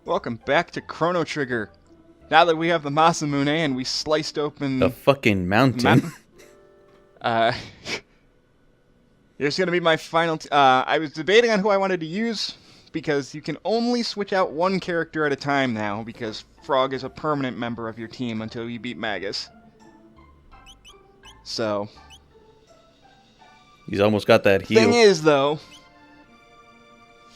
Welcome back to Chrono Trigger. Now that we have the Masamune and we sliced open A fucking mountain. uh, here's gonna be my final. I was debating on who I wanted to use because you can only switch out one character at a time now because Frog is a permanent member of your team until you beat Magus. So He's almost got that heal. thing is though,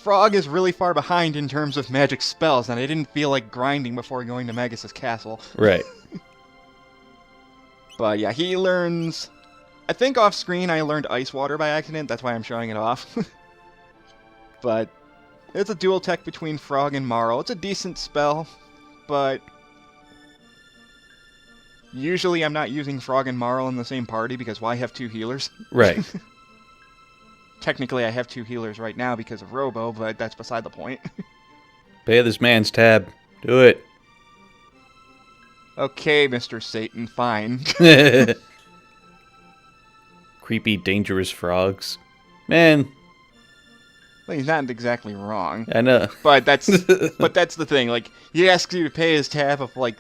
Frog is really far behind in terms of magic spells, and I didn't feel like grinding before going to Magus's castle. Right. But yeah, he learns... I think off screen I learned Ice Water by accident, that's why I'm showing it off. But it's a dual tech between Frog and Marl. It's a decent spell, but usually I'm not using Frog and Marl in the same party because why have two healers? Right. Technically I have two healers right now because of Robo, but that's beside the point. Pay this man's tab. Do it. Okay, Mr. Satan, fine. Creepy, dangerous frogs. Man, Well, he's not exactly wrong. I know. But that's the thing. Like he asks you to pay his tab of like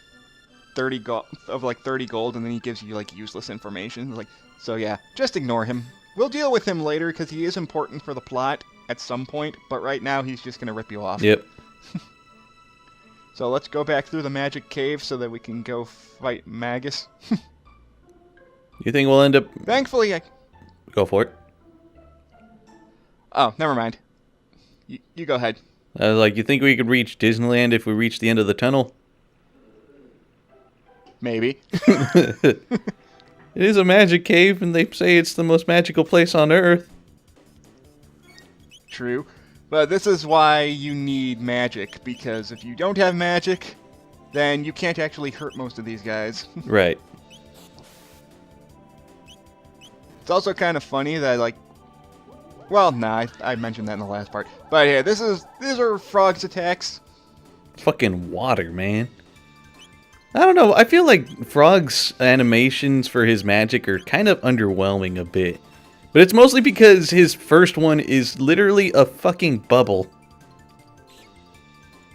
30 gold, and then he gives you like useless information. Like so, yeah, just ignore him. We'll deal with him later because he is important for the plot at some point. But right now, he's just gonna rip you off. Yep. So let's go back through the magic cave so that we can go fight Magus. You think we'll end up... Thankfully, I... Go for it. Oh, never mind. You go ahead. You think we could reach Disneyland if we reach the end of the tunnel? Maybe. It is a magic cave, and they say it's the most magical place on Earth. True. But this is why you need magic, because if you don't have magic, then you can't actually hurt most of these guys. Right. It's also kind of funny that, like... Well, nah, I mentioned that in the last part. But yeah, these are Frog's attacks. Fucking water, man. I don't know. I feel like Frog's animations for his magic are kind of underwhelming a bit. But it's mostly because his first one is literally a fucking bubble.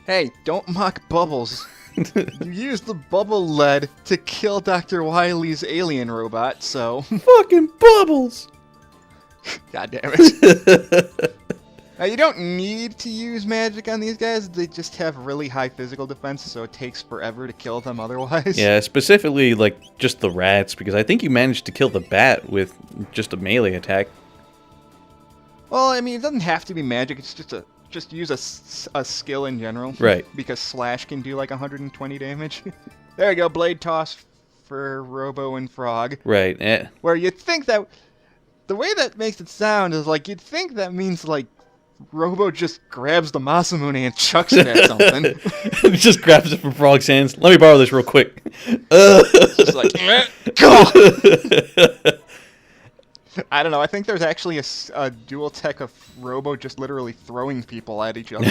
Hey, don't mock bubbles. You used the bubble lead to kill Dr. Wily's alien robot, so... Fucking bubbles! God damn it. Now, you don't need to use magic on these guys. They just have really high physical defense, so it takes forever to kill them otherwise. Yeah, specifically, like, just the rats, because I think you managed to kill the bat with just a melee attack. Well, I mean, it doesn't have to be magic. It's just use a skill in general. Right. Because Slash can do like 120 damage. There you go, Blade Toss for Robo and Frog. Right. Eh. Where you'd think that... The way that makes it sound is like, you'd think that means like, Robo just grabs the Masamune and chucks it at something. Just grabs it from Frog's hands. Let me borrow this real quick. Just like, go! I don't know, I think there's actually a dual tech of Robo just literally throwing people at each other.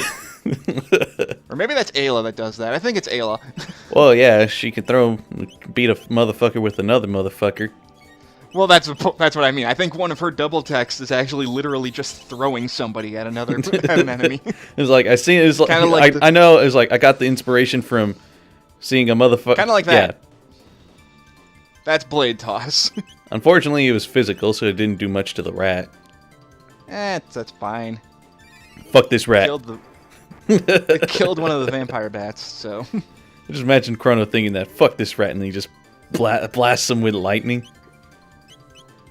Or maybe that's Ayla that does that. I think it's Ayla. Well, yeah, she can beat a motherfucker with another motherfucker. Well, that's what I mean. I think one of her double techs is actually literally just throwing somebody at at an enemy. It's like I seen. It's like, I know. It's like I got the inspiration from seeing a motherfucker. Kind of like that. Yeah. That's Blade Toss. Unfortunately, it was physical, so it didn't do much to the rat. That's fine. Fuck this rat. It killed one of the vampire bats. So. I just imagine Chrono thinking that. Fuck this rat, and he just blasts him with lightning.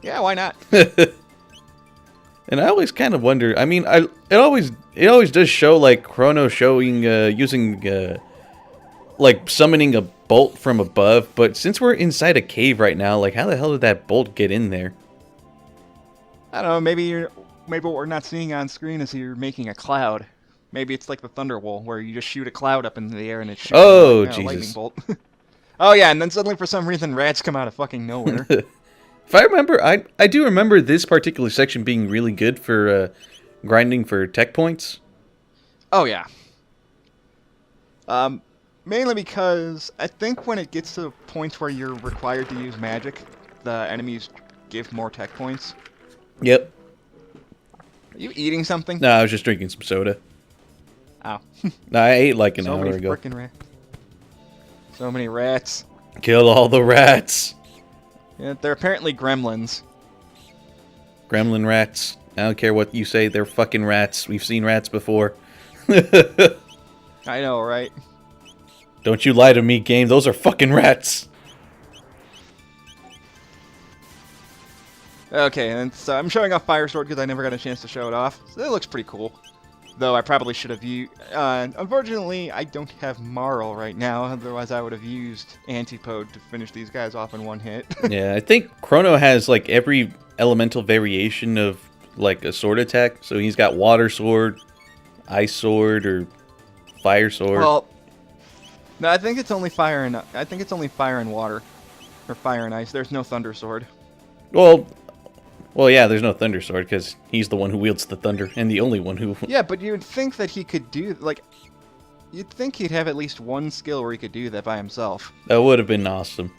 Yeah, why not? And I always kind of wonder. I mean, it always does show like Chrono showing using like summoning a bolt from above. But since we're inside a cave right now, like how the hell did that bolt get in there? I don't know. Maybe what we're not seeing on screen is you're making a cloud. Maybe it's like the Thunderwall, where you just shoot a cloud up into the air and it shoots a lightning bolt. Oh yeah, and then suddenly for some reason rats come out of fucking nowhere. If I remember, I do remember this particular section being really good for grinding for tech points. Oh, yeah. Mainly because I think when it gets to points where you're required to use magic, the enemies give more tech points. Yep. Are you eating something? No, I was just drinking some soda. Ow. I ate like an So hour many ago. frickin' rats. So many rats. Kill all the rats. Yeah, they're apparently gremlins. Gremlin rats. I don't care what you say, they're fucking rats. We've seen rats before. I know, right? Don't you lie to me, game. Those are fucking rats. Okay, and so I'm showing off Fire Sword because I never got a chance to show it off. So it looks pretty cool. Though I probably should have used... unfortunately, I don't have Marl right now. Otherwise, I would have used Antipode to finish these guys off in one hit. Yeah, I think Chrono has like every elemental variation of like a sword attack. So he's got Water Sword, Ice Sword, or Fire Sword. Well, no, I think it's only fire and water, or fire and ice. There's no Thunder Sword. Well, yeah, there's no Thunder Sword because he's the one who wields the thunder and the only one who... Yeah, but you'd think that he could do, like... You'd think he'd have at least one skill where he could do that by himself. That would have been awesome.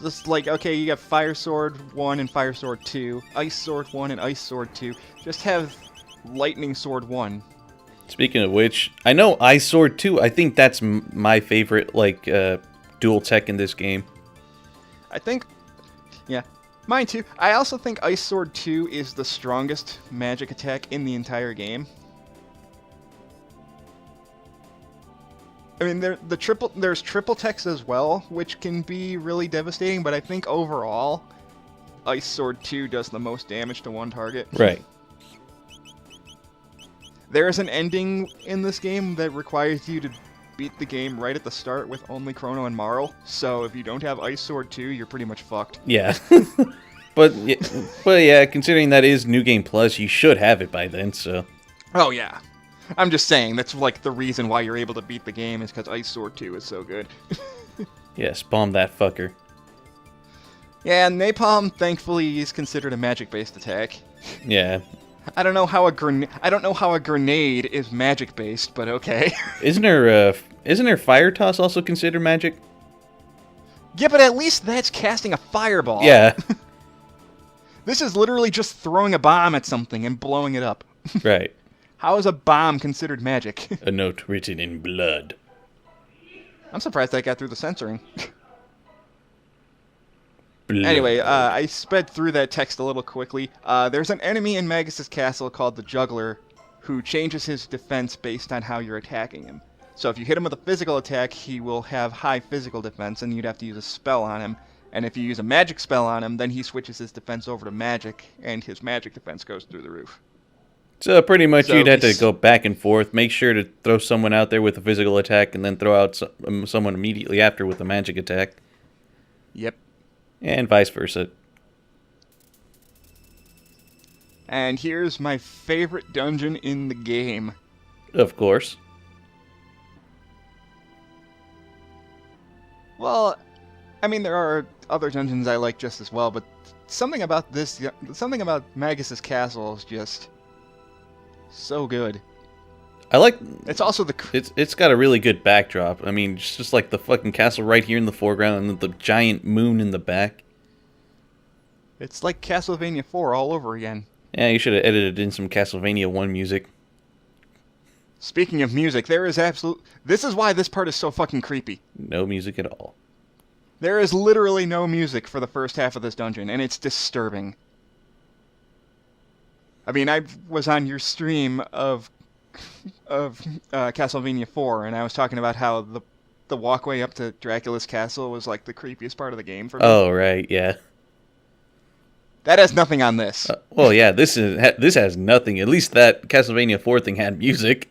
Just like, okay, you got Fire Sword 1 and Fire Sword 2, Ice Sword 1 and Ice Sword 2. Just have Lightning Sword 1. Speaking of which, I know Ice Sword 2, I think that's my favorite, like, dual tech in this game. I think... Yeah, mine too. I also think Ice Sword 2 is the strongest magic attack in the entire game. I mean, there's triple techs as well, which can be really devastating, but I think overall, Ice Sword 2 does the most damage to one target. Right. There is an ending in this game that requires you to beat the game right at the start with only Chrono and Marl, so if you don't have Ice Sword 2, you're pretty much fucked. Yeah. but yeah, considering that is New Game Plus, you should have it by then, so... Oh, yeah. I'm just saying, that's like the reason why you're able to beat the game is because Ice Sword 2 is so good. Yes, bomb that fucker. Yeah, Napalm, thankfully, is considered a magic-based attack. Yeah. I don't know how a grenade is magic-based, but okay. Isn't her Fire Toss also considered magic? Yeah, but at least that's casting a fireball. Yeah. This is literally just throwing a bomb at something and blowing it up. Right. How is a bomb considered magic? A note written in blood. I'm surprised that got through the censoring. Blood. Anyway, I sped through that text a little quickly. There's an enemy in Magus' castle called the Juggler who changes his defense based on how you're attacking him. So if you hit him with a physical attack, he will have high physical defense, and you'd have to use a spell on him. And if you use a magic spell on him, then he switches his defense over to magic, and his magic defense goes through the roof. So pretty much you'd have to go back and forth, make sure to throw someone out there with a physical attack, and then throw out someone immediately after with a magic attack. Yep. And vice versa. And here's my favorite dungeon in the game. Of course. Well, I mean, there are other dungeons I like just as well, but something about Magus' castle is just so good. I like... It's also It's got a really good backdrop. I mean, just like the fucking castle right here in the foreground and the giant moon in the back. It's like Castlevania 4 all over again. Yeah, you should have edited in some Castlevania 1 music. Speaking of music, this is why this part is so fucking creepy. No music at all. There is literally no music for the first half of this dungeon, and it's disturbing. I mean, I was on your stream of Castlevania 4, and I was talking about how the walkway up to Dracula's castle was like the creepiest part of the game for me. Oh, right, yeah. That has nothing on this. Well, yeah, this has nothing. At least that Castlevania 4 thing had music.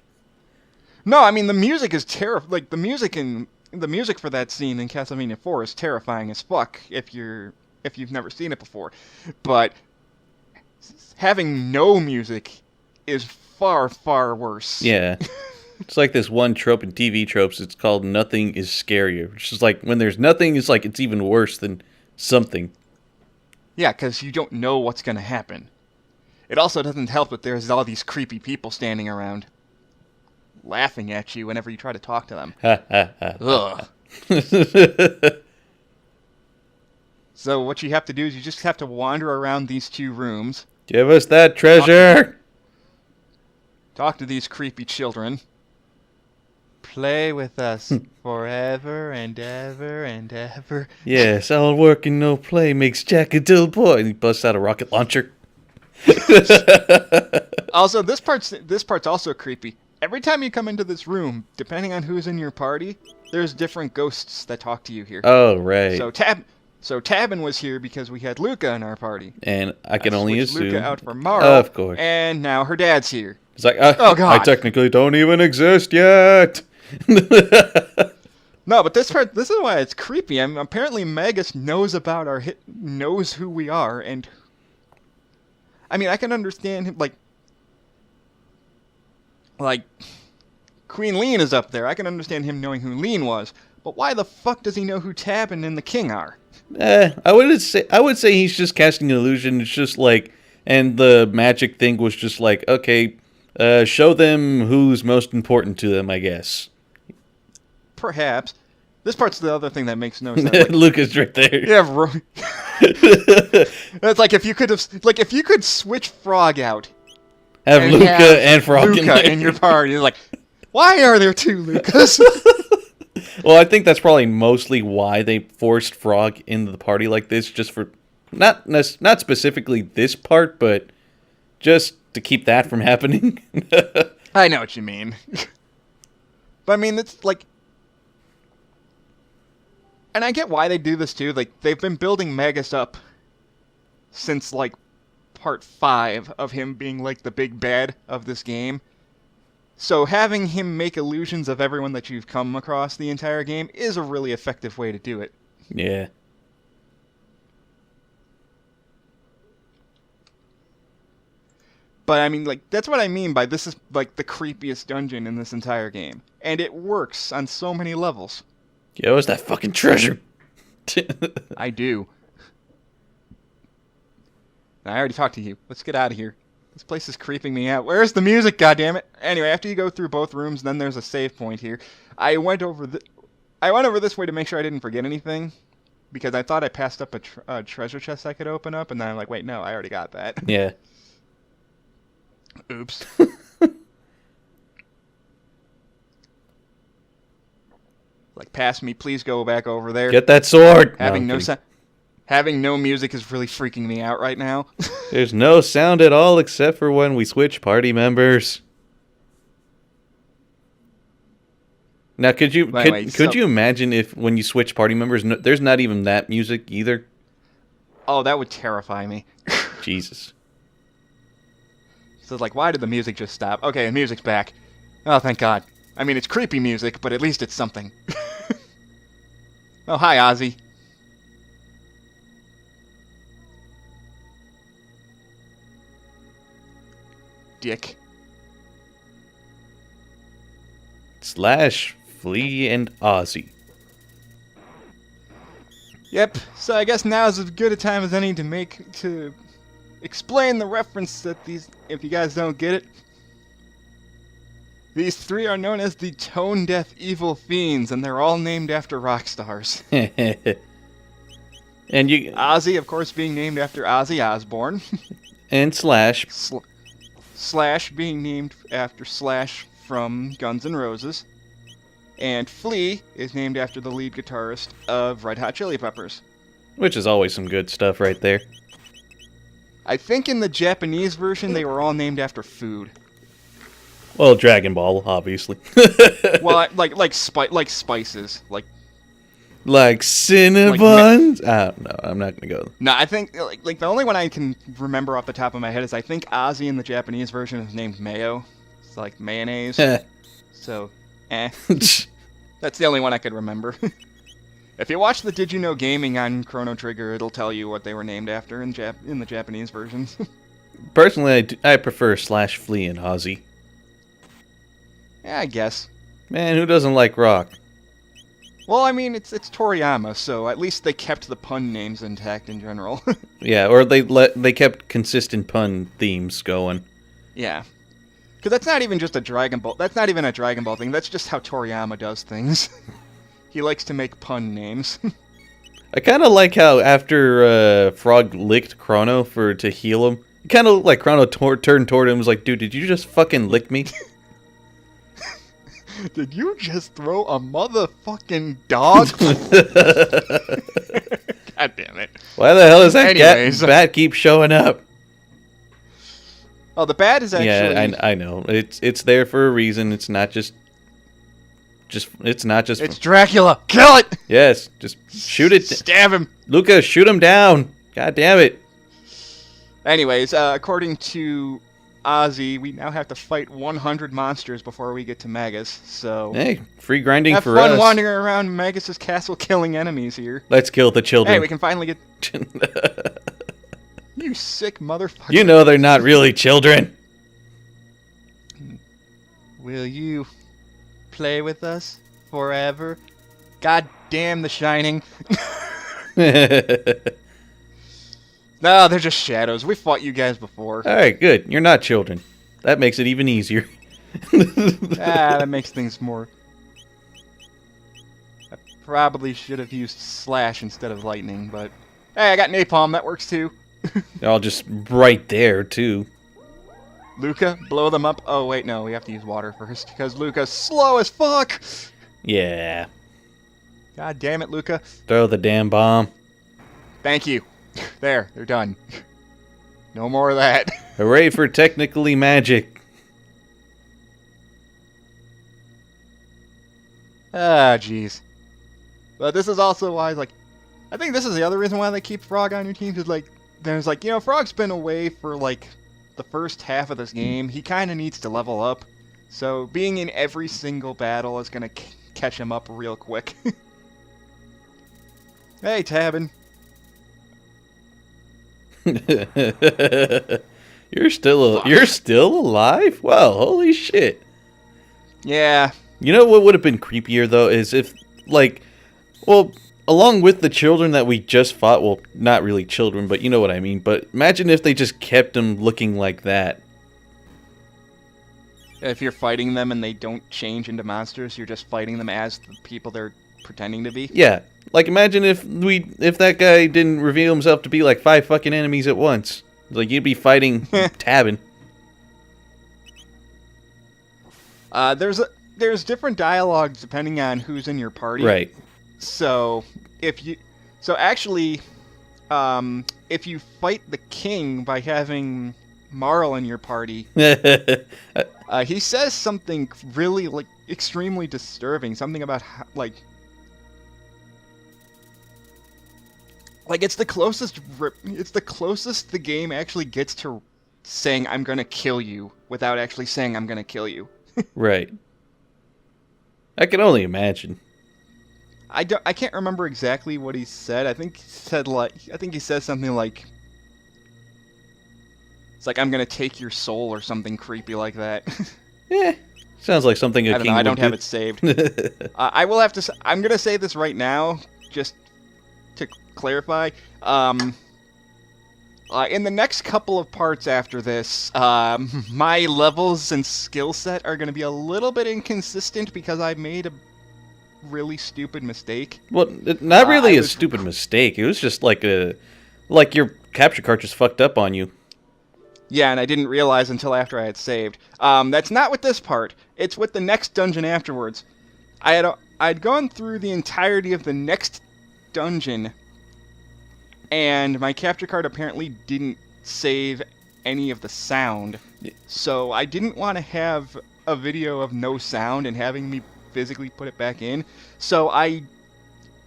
No, I mean the music is like the music for that scene in Castlevania 4 is terrifying as fuck if you've never seen it before. But having no music is far, far worse. Yeah. It's like this one trope in TV tropes. It's called "Nothing is Scarier." Which is like when there's nothing, it's like it's even worse than something. Yeah, because you don't know what's going to happen. It also doesn't help that there's all these creepy people standing around, laughing at you whenever you try to talk to them. Ugh. So what you have to do is you just have to wander around these two rooms. Give us that treasure! Talk to these creepy children. Play with us forever and ever and ever. Yes, all work and no play makes Jack a dull boy. And he busts out a rocket launcher. Also, this part's also creepy. Every time you come into this room, depending on who's in your party, there's different ghosts that talk to you here. Oh, right. So Tabin was here because we had Luca in our party. And I can only assume... Luca out for Mara, of course. And now her dad's here. It's like, oh God. I technically don't even exist yet. No, but this is why it's creepy. I mean, apparently Magus knows about knows who we are, and I mean, I can understand him, like Queen Lean is up there. I can understand him knowing who Lean was, but why the fuck does he know who Tabin and the King are? I would say he's just casting an illusion. It's just like, and the magic thing was just like, okay, show them who's most important to them, I guess. Perhaps. This part's the other thing that makes no sense. Like, Luca's right there. Yeah, it's like if you could switch Frog out. Have Luca and Frog in your party. It's like, why are there two Lucas? Well, I think that's probably mostly why they forced Frog into the party like this, just for not specifically this part, but just to keep that from happening. I know what you mean. But I mean, it's like, and I get why they do this too. Like, they've been building Magus up since like part 5 of him being like the big bad of this game. So having him make illusions of everyone that you've come across the entire game is a really effective way to do it. Yeah. But I mean, like, that's what I mean by this is like the creepiest dungeon in this entire game. And it works on so many levels. Yo, where's that fucking treasure? I do. I already talked to you. Let's get out of here. This place is creeping me out. Where's the music, goddammit? Anyway, after you go through both rooms, then there's a save point here. I went over this way to make sure I didn't forget anything, because I thought I passed up a treasure chest I could open up, and then I'm like, wait, no, I already got that. Yeah. Oops. Like, pass me, please go back over there. Get that sword! Having no music is really freaking me out right now. There's no sound at all except for when we switch party members. Now, could you imagine if when you switch party members, there's not even that music either? Oh, that would terrify me. Jesus. So it's like, why did the music just stop? Okay, the music's back. Oh, thank God. I mean, it's creepy music, but at least it's something. Oh, hi, Ozzy. Dick. Slash, Flea, and Ozzy. Yep, so I guess now is as good a time as any to explain the reference that these, if you guys don't get it. These three are known as the tone-deaf evil fiends, and they're all named after rock stars. And you... Ozzy, of course, being named after Ozzy Osbourne. And Slash. Slash being named after Slash from Guns N' Roses. And Flea is named after the lead guitarist of Red Hot Chili Peppers. Which is always some good stuff right there. I think in the Japanese version, they were all named after food. Well, Dragon Ball, obviously. Well, like spices, like Cinnabons. No, I'm not gonna go. No, I think like the only one I can remember off the top of my head is I think Ozzy in the Japanese version is named Mayo. It's like mayonnaise. So, that's the only one I could remember. If you watch the Did You Know Gaming on Chrono Trigger, it'll tell you what they were named after in the Japanese versions. Personally, I prefer Slash, Flea, and Ozzy. Yeah, I guess. Man, who doesn't like rock? Well, I mean, it's Toriyama, so at least they kept the pun names intact in general. Yeah, or they kept consistent pun themes going. Yeah. Because that's not even just a Dragon Ball... That's not even a Dragon Ball thing, that's just how Toriyama does things. He likes to make pun names. I kind of like how after Frog licked Chrono to heal him, Kind of like Chrono turned toward him and was like, dude, did you just fucking lick me? Did you just throw a motherfucking dog? God damn it. Why the hell does that Anyways. bat keep showing up? Oh, the bat is actually... Yeah, I know. It's there for a reason. It's not just... It's not just... It's Dracula! Kill it! Yes, just shoot it. Stab him! Luca, shoot him down! God damn it. Anyways, according to Ozzy, we now have to fight 100 monsters before we get to Magus, so... Hey, free grinding have for fun us. wandering around Magus' castle killing enemies here. Let's kill the children. Hey, we can finally get... You sick motherfucker. You know they're not really children. Will you play with us forever? God damn The Shining. No, they're just shadows. We fought you guys before. Alright, good. You're not children. That makes it even easier. That makes things more... I probably should have used Slash instead of Lightning, but... Hey, I got Napalm. That works too. They're all just right there, too. Luca, blow them up. Oh, wait, no. We have to use water first, because Luca's slow as fuck! Yeah. God damn it, Luca. Throw the damn bomb. Thank you. There, they're done. No more of that. Hooray for technically magic. Ah, jeez. But this is also why, like, I think this is the other reason why they keep Frog on your team, because, like, there's, like, you know, Frog's been away for, like, the first half of this game. He kind of needs to level up. So, being in every single battle is going to catch him up real quick. Hey, Tabin. You're still alive? Wow, holy shit. Yeah. You know what would have been creepier though is if like well, along with the children that we just fought, well, not really children, but you know what I mean, but imagine if they just kept them looking like that. If you're fighting them and they don't change into monsters, you're just fighting them as the people they're pretending to be. Yeah. Like imagine if that guy didn't reveal himself to be like 5 fucking enemies at once. Like you'd be fighting Tabin. There's different dialogues depending on who's in your party. Right. So if you fight the king by having Marl in your party, he says something really like extremely disturbing. Something about how, like it's the closest the game actually gets to saying I'm gonna kill you without actually saying I'm gonna kill you. Right. I can only imagine. I can't remember exactly what he said. I think he said something like it's like I'm gonna take your soul or something creepy like that. Yeah. Sounds like something a king would do. I don't have it saved. I will have to. I'm gonna say this right now, just to clarify. In the next couple of parts after this, my levels and skill set are going to be a little bit inconsistent because I made a really stupid mistake. Well, not really a stupid mistake. It was just like your capture card just fucked up on you. Yeah, and I didn't realize until after I had saved. That's not with this part. It's with the next dungeon afterwards. I'd gone through the entirety of the next dungeon, and my capture card apparently didn't save any of the sound. So I didn't want to have a video of no sound and having me physically put it back in. So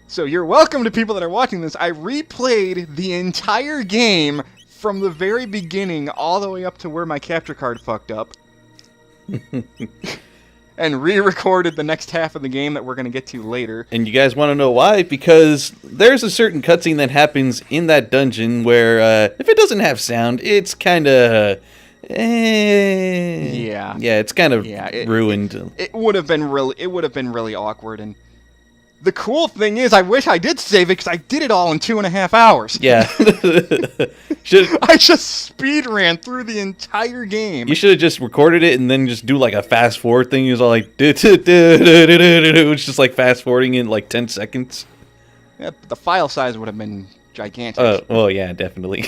you're welcome to people that are watching this. I replayed the entire game from the very beginning all the way up to where my capture card fucked up. And re-recorded the next half of the game that we're going to get to later. And you guys want to know why? Because there's a certain cutscene that happens in that dungeon where if it doesn't have sound, it's kind of... Yeah. Yeah, it's kind of ruined. It would have been really awkward. And the cool thing is, I wish I did save it because I did it all in 2.5 hours. Yeah. I just speed ran through the entire game. You should have just recorded it and then just do like a fast forward thing. It was all like, it's just like fast forwarding in like 10 seconds. Yeah, but the file size would have been gigantic. Well, yeah, definitely.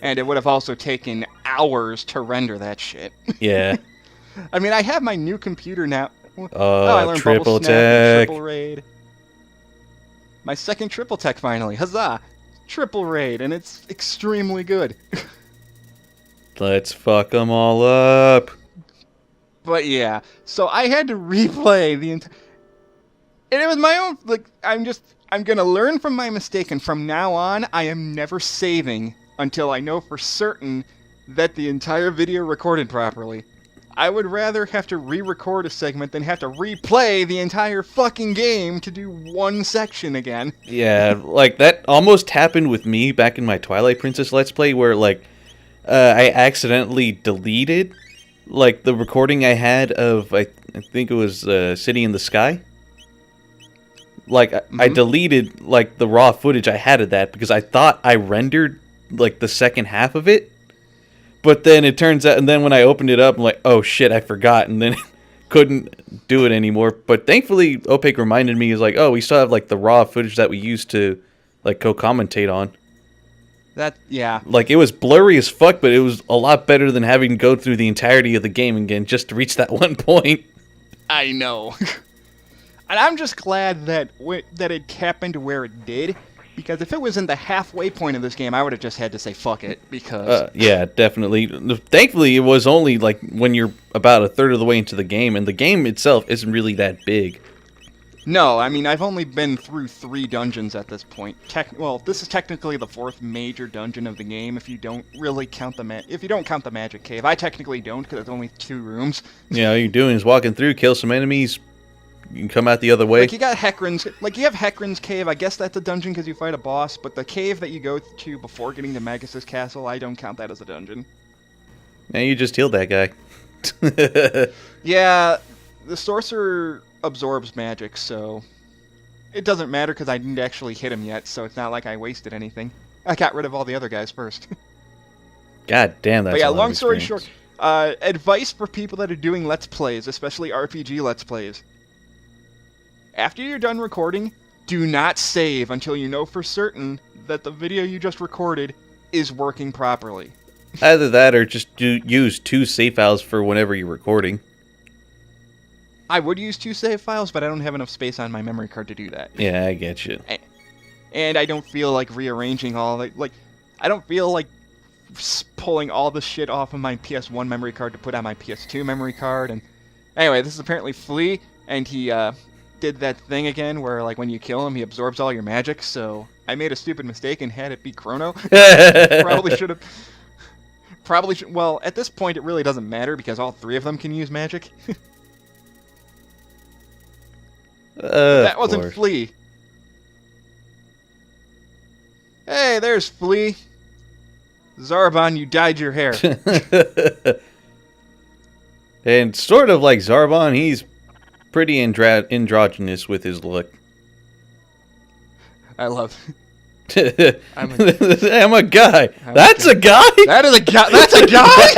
And it would have also taken hours to render that shit. Yeah. I mean, I have my new computer now. I learned triple Bubble Snap and tech. Triple Raid. My second triple tech finally. Huzzah! Triple Raid, and it's extremely good. Let's fuck them all up. But yeah, so I had to replay the entire... And it was my own... Like, I'm gonna learn from my mistake, and from now on, I am never saving until I know for certain that the entire video recorded properly. I would rather have to re-record a segment than have to replay the entire fucking game to do one section again. Yeah, like, that almost happened with me back in my Twilight Princess Let's Play, where, like, I accidentally deleted, like, the recording I had of, I think it was City in the Sky. Like, I deleted, like, the raw footage I had of that because I thought I rendered, like, the second half of it. But then it turns out, and then when I opened it up, I'm like, oh shit, I forgot, and then couldn't do it anymore. But thankfully, Opaque reminded me, is like, oh, we still have, like, the raw footage that we used to, like, co-commentate on. That, yeah. Like, it was blurry as fuck, but it was a lot better than having to go through the entirety of the game again just to reach that one point. I know. And I'm just glad that it happened to where it did, because if it was in the halfway point of this game, I would have just had to say fuck it, because... yeah, definitely. Thankfully, it was only, like, when you're about a third of the way into the game, and the game itself isn't really that big. No, I mean, I've only been through 3 dungeons at this point. Well, this is technically the 4th major dungeon of the game, if you don't really count if you don't count the Magic Cave. I technically don't, because it's only 2 rooms. Yeah, all you're doing is walking through, kill some enemies, you can come out the other way. Like, you got Hecarim's... Like, you have Hecarim's Cave. I guess that's a dungeon because you fight a boss, but the cave that you go to before getting to Magus's castle, I don't count that as a dungeon. Now you just healed that guy. Yeah, the sorcerer absorbs magic, so... It doesn't matter because I didn't actually hit him yet, so it's not like I wasted anything. I got rid of all the other guys first. God damn, that's But yeah, a lot long of story experience. short, advice for people that are doing Let's Plays, especially RPG Let's Plays. After you're done recording, do not save until you know for certain that the video you just recorded is working properly. Either that or just use 2 save files for whenever you're recording. I would use 2 save files, but I don't have enough space on my memory card to do that. Yeah, I get you. And I don't feel like rearranging all of it. Like, I don't feel like pulling all the shit off of my PS1 memory card to put on my PS2 memory card. And anyway, this is apparently Flea, and he did that thing again where, like, when you kill him, he absorbs all your magic. So I made a stupid mistake and had it be Chrono. Probably should have. Well, at this point, it really doesn't matter because all 3 of them can use magic. That wasn't Flea. Hey, there's Flea. Zarbon, you dyed your hair. And sort of like Zarbon, he's pretty androgynous with his look. I love I'm a guy. That's a guy? That is a guy? That's a guy?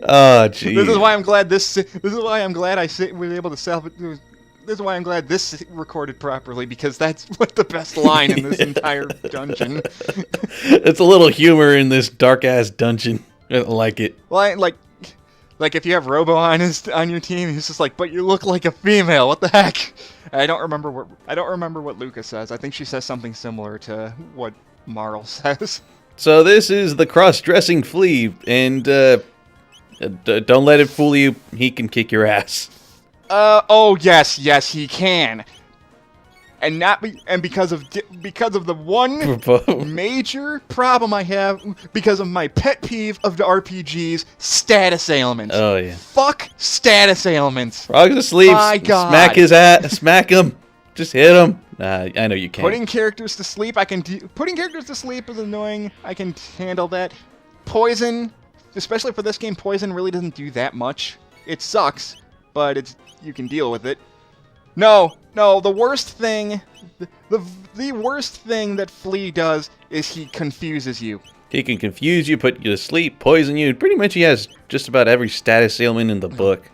Oh, jeez. This is why I'm glad this is why I'm glad I was able to salvage. This is why I'm glad this recorded properly, because that's like the best line in this entire dungeon. It's a little humor in this dark-ass dungeon. I like it. Well, like if you have Robo on your team, he's just like, but you look like a female. What the heck? I don't remember what Lucas says. I think she says something similar to what Marl says. So this is the cross-dressing Flea, and don't let it fool you. He can kick your ass. Oh yes, he can. And because of the one major problem I have, because of my pet peeve of the RPGs, status ailments. Oh yeah. Fuck status ailments. Frog's asleep. My God. Smack his ass. Smack him. Just hit him. I know you can't. Putting characters to sleep, putting characters to sleep is annoying. I can handle that. Poison, especially for this game, poison really doesn't do that much. It sucks, but you can deal with it. No, the worst thing, the worst thing that Flea does is he confuses you. He can confuse you, put you to sleep, poison you. Pretty much he has just about every status ailment in the book.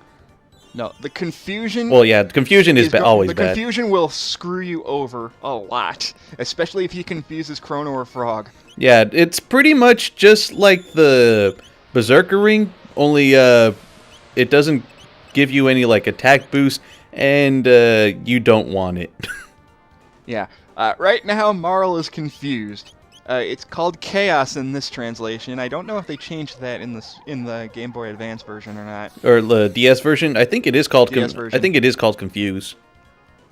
No, the confusion. Well, yeah, confusion is always the bad. confusion will screw you over a lot, especially if he confuses Chrono or Frog. Yeah, it's pretty much just like the Berserker Ring, only it doesn't give you any like attack boost, and you don't want it. Yeah. Right now, Marl is confused. It's called Chaos in this translation. I don't know if they changed that in the Game Boy Advance version or not. Or the DS version. I think it is called. DS version. I think it is called Confuse.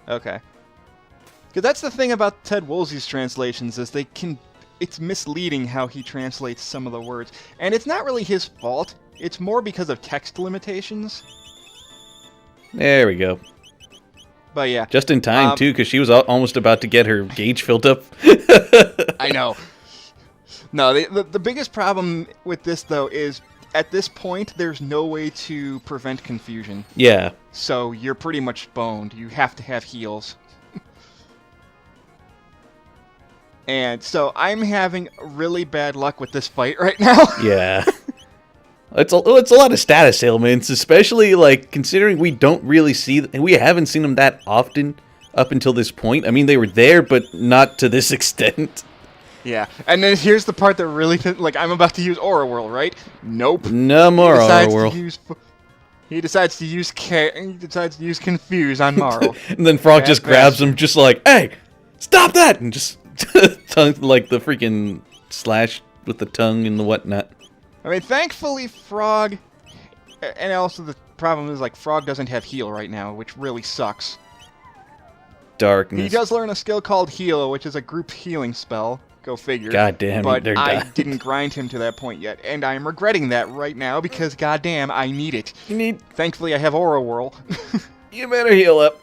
Okay. Because that's the thing about Ted Woolsey's translations is it's misleading how he translates some of the words, and it's not really his fault. It's more because of text limitations. There we go. But yeah. Just in time, too, because she was almost about to get her gauge filled up. I know. No, the biggest problem with this, though, is at this point, there's no way to prevent confusion. Yeah. So you're pretty much boned. You have to have heals. And so I'm having really bad luck with this fight right now. Yeah. It's a lot of status ailments, especially like considering we haven't seen them that often up until this point. I mean, they were there, but not to this extent. Yeah, and then here's the part that really like I'm about to use Aura Whirl, right? Nope. No more Aura Whirl. He decides to use Confuse on Marl. And then Frog just grabs him, just like, "Hey, stop that!" and just like the freaking slash with the tongue and the whatnot. I mean, thankfully, Frog, and also the problem is, like, Frog doesn't have heal right now, which really sucks. Darkness. He does learn a skill called Heal, which is a group healing spell. Go figure. Goddamn, but I didn't grind him to that point yet, and I'm regretting that right now because, goddamn, I need it. Thankfully, I have Aura Whirl. You better heal up.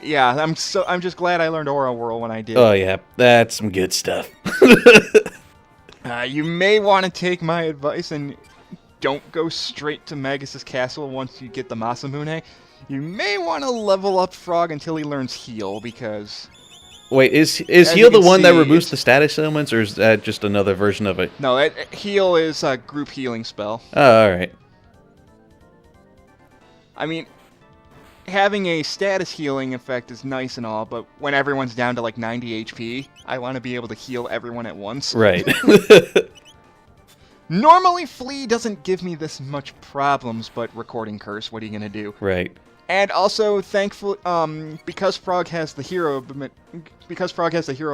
Yeah, I'm just glad I learned Aura Whirl when I did. Oh yeah, that's some good stuff. You may want to take my advice and don't go straight to Magus' castle once you get the Masamune. You may want to level up Frog until he learns Heal, because... Wait, is Heal the one that removes the status ailments, or is that just another version of it? No, Heal is a group healing spell. Oh, alright. I mean, having a status healing effect is nice and all, but when everyone's down to like 90 HP, I want to be able to heal everyone at once. Right. Normally, Flea doesn't give me this much problems, but Recording Curse, what are you gonna do? Right. And also, thankfully, because Frog has the hero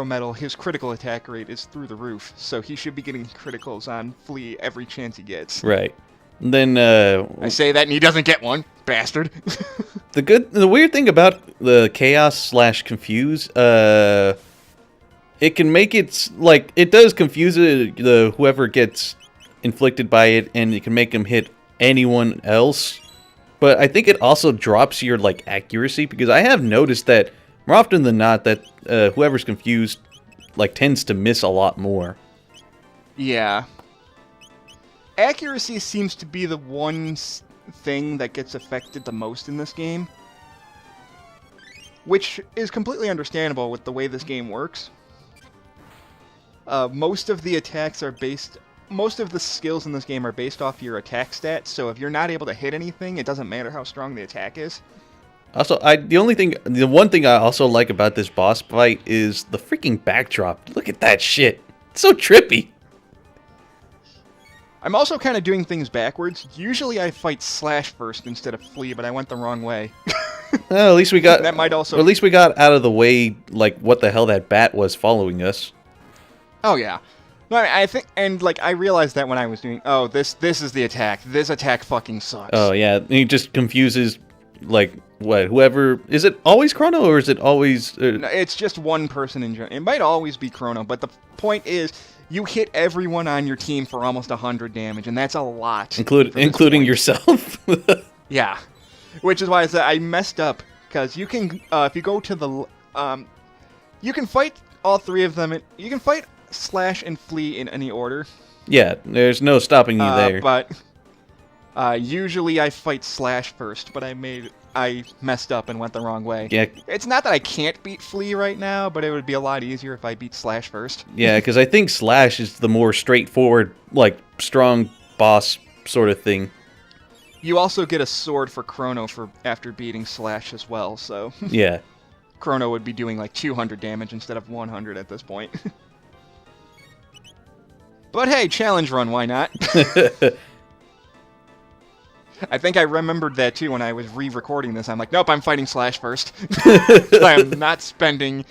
medal, his critical attack rate is through the roof, so he should be getting criticals on Flea every chance he gets. Right. And then I say that and he doesn't get one, bastard. The weird thing about the Chaos/Confuse, it can make it like it does confuse the whoever gets inflicted by it, and it can make them hit anyone else. But I think it also drops your like accuracy, because I have noticed that more often than not that whoever's confused like tends to miss a lot more. Yeah. Accuracy seems to be the one thing that gets affected the most in this game, which is completely understandable with the way this game works. Most of the skills in this game are based off your attack stats, so if you're not able to hit anything, it doesn't matter how strong the attack is. Also, the one thing I also like about this boss fight is the freaking backdrop. Look at that shit. It's so trippy. I'm also kind of doing things backwards. Usually I fight Slash first instead of Flea, but I went the wrong way. Well, at least we got that might also. Or at least we got out of the way, like what the hell that bat was following us. Oh yeah, no, I think, and like I realized that when I was doing. Oh, this is the attack. This attack fucking sucks. Oh yeah, he just confuses, like whoever. Is it always Chrono or is it always? No, it's just one person in general. It might always be Chrono, but the point is, you hit everyone on your team for almost 100 damage, and that's a lot. Including yourself. Yeah. Which is why I messed up, because you can, if you go to the, you can fight all three of them, you can fight Slash and Flea in any order. Yeah, there's no stopping you there. But, usually I fight Slash first, but I messed up and went the wrong way. Yeah. It's not that I can't beat Flea right now, but it would be a lot easier if I beat Slash first. Yeah, because I think Slash is the more straightforward, like, strong boss sort of thing. You also get a sword for Chrono for after beating Slash as well, so Yeah. Chrono would be doing like 200 damage instead of 100 at this point. But hey, challenge run, why not? I think I remembered that too when I was re-recording this. I'm like, nope, I'm fighting Slash first. I am not spending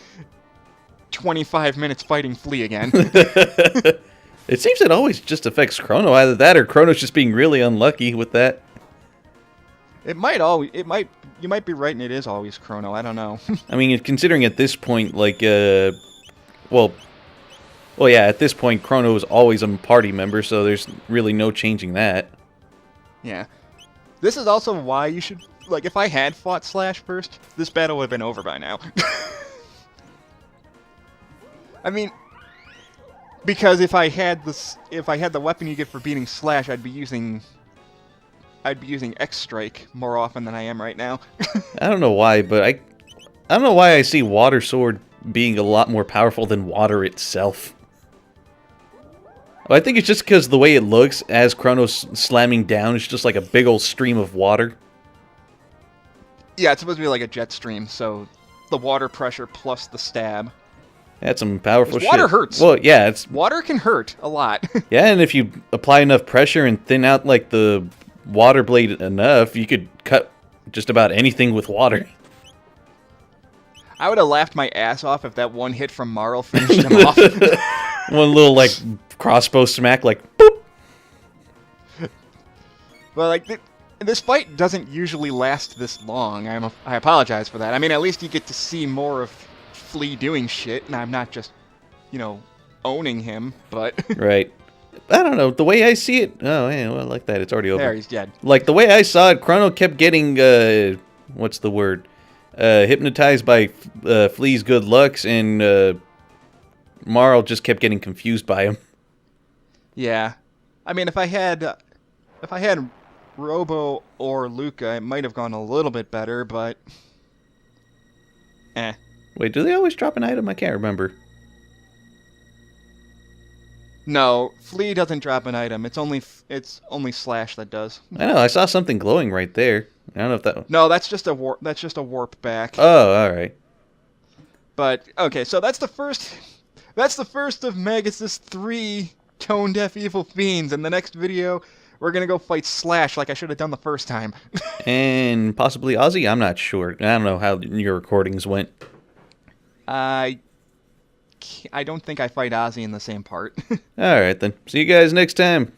25 minutes fighting Flea again. It seems it always just affects Chrono. Either that or Chrono's just being really unlucky with that. You might be right, and it is always Chrono. I don't know. I mean, considering at this point, like, well, yeah, at this point, Chrono is always a party member, so there's really no changing that. Yeah. This is also why you should, like, if I had fought Slash first, this battle would have been over by now. I mean, because if I had the weapon you get for beating Slash, I'd be using X Strike more often than I am right now. I don't know why, but I don't know why I see Water Sword being a lot more powerful than water itself. Well, I think it's just because the way it looks as Chrono's slamming down, it's just like a big old stream of water. Yeah, it's supposed to be like a jet stream, so the water pressure plus the stab. That's some powerful shit. Water hurts. Well, yeah, water can hurt a lot. Yeah, and if you apply enough pressure and thin out like the water blade enough, you could cut just about anything with water. I would have laughed my ass off if that one hit from Marl finished him off. One little like crossbow smack, like boop. Well, like this fight doesn't usually last this long. I apologize for that. I mean, at least you get to see more of Flea doing shit, and I'm not just, owning him. But right. I don't know. The way I see it, oh yeah, well, like that. It's already over. There, he's dead. Like the way I saw it, Chrono kept getting what's the word? Hypnotized by Flea's good looks, and Marl just kept getting confused by him. Yeah, I mean, if I had Robo or Luca, it might have gone a little bit better, but Wait, do they always drop an item? I can't remember. No, Flea doesn't drop an item. It's only Slash that does. I know. I saw something glowing right there. I don't know if that. No, that's just a warp. That's just a warp back. Oh, all right. But okay, so that's the first. That's the first of Magus's 3 tone-deaf evil fiends. In the next video, we're gonna go fight Slash like I should have done the first time. And possibly Ozzy? I'm not sure. I don't know how your recordings went. I don't think I fight Ozzy in the same part. Alright then. See you guys next time.